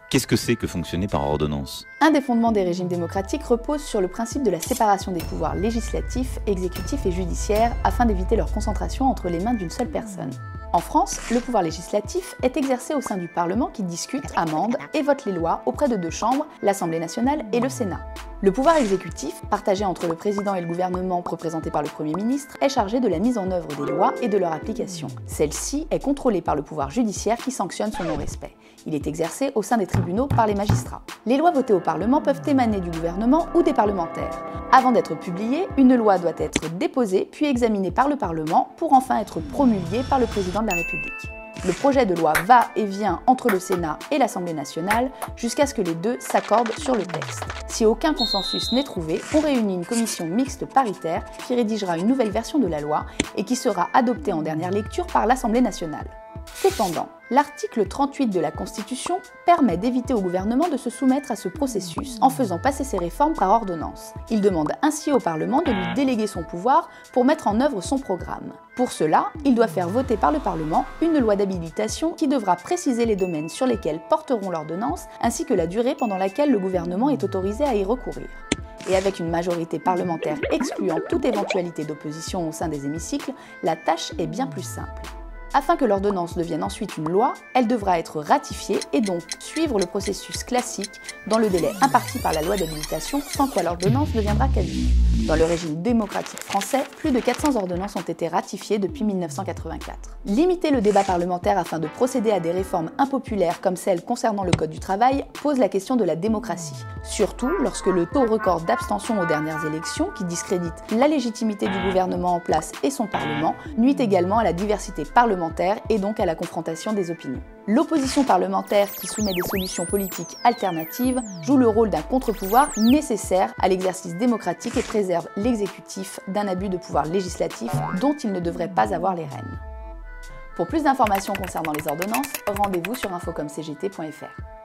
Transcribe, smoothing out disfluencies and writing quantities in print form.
Qu'est-ce que c'est que fonctionner par ordonnance? Un des fondements des régimes démocratiques repose sur le principe de la séparation des pouvoirs législatifs, exécutifs et judiciaires afin d'éviter leur concentration entre les mains d'une seule personne. En France, le pouvoir législatif est exercé au sein du Parlement qui discute, amende et vote les lois auprès de deux chambres, l'Assemblée nationale et le Sénat. Le pouvoir exécutif, partagé entre le président et le gouvernement représenté par le Premier ministre, est chargé de la mise en œuvre des lois et de leur application. Celle-ci est contrôlée par le pouvoir judiciaire qui sanctionne son non-respect. Il est exercé au sein des tribunaux par les magistrats. Les lois votées au Parlement peuvent émaner du gouvernement ou des parlementaires. Avant d'être publiée, une loi doit être déposée puis examinée par le Parlement pour enfin être promulguée par le président de la République. Le projet de loi va et vient entre le Sénat et l'Assemblée nationale jusqu'à ce que les deux s'accordent sur le texte. Si aucun consensus n'est trouvé, on réunit une commission mixte paritaire qui rédigera une nouvelle version de la loi et qui sera adoptée en dernière lecture par l'Assemblée nationale. Cependant, l'article 38 de la Constitution permet d'éviter au gouvernement de se soumettre à ce processus en faisant passer ses réformes par ordonnance. Il demande ainsi au Parlement de lui déléguer son pouvoir pour mettre en œuvre son programme. Pour cela, il doit faire voter par le Parlement une loi d'habilitation qui devra préciser les domaines sur lesquels porteront l'ordonnance ainsi que la durée pendant laquelle le gouvernement est autorisé à y recourir. Et avec une majorité parlementaire excluant toute éventualité d'opposition au sein des hémicycles, la tâche est bien plus simple. Afin que l'ordonnance devienne ensuite une loi, elle devra être ratifiée et donc suivre le processus classique dans le délai imparti par la loi d'habilitation, sans quoi l'ordonnance deviendra caduque. Dans le régime démocratique français, plus de 400 ordonnances ont été ratifiées depuis 1984. Limiter le débat parlementaire afin de procéder à des réformes impopulaires comme celles concernant le Code du travail pose la question de la démocratie, surtout lorsque le taux record d'abstention aux dernières élections, qui discrédite la légitimité du gouvernement en place et son Parlement, nuit également à la diversité parlementaire et donc à la confrontation des opinions. L'opposition parlementaire, qui soumet des solutions politiques alternatives, joue le rôle d'un contre-pouvoir nécessaire à l'exercice démocratique et préserve l'exécutif d'un abus de pouvoir législatif dont il ne devrait pas avoir les rênes. Pour plus d'informations concernant les ordonnances, rendez-vous sur infocomcgt.fr.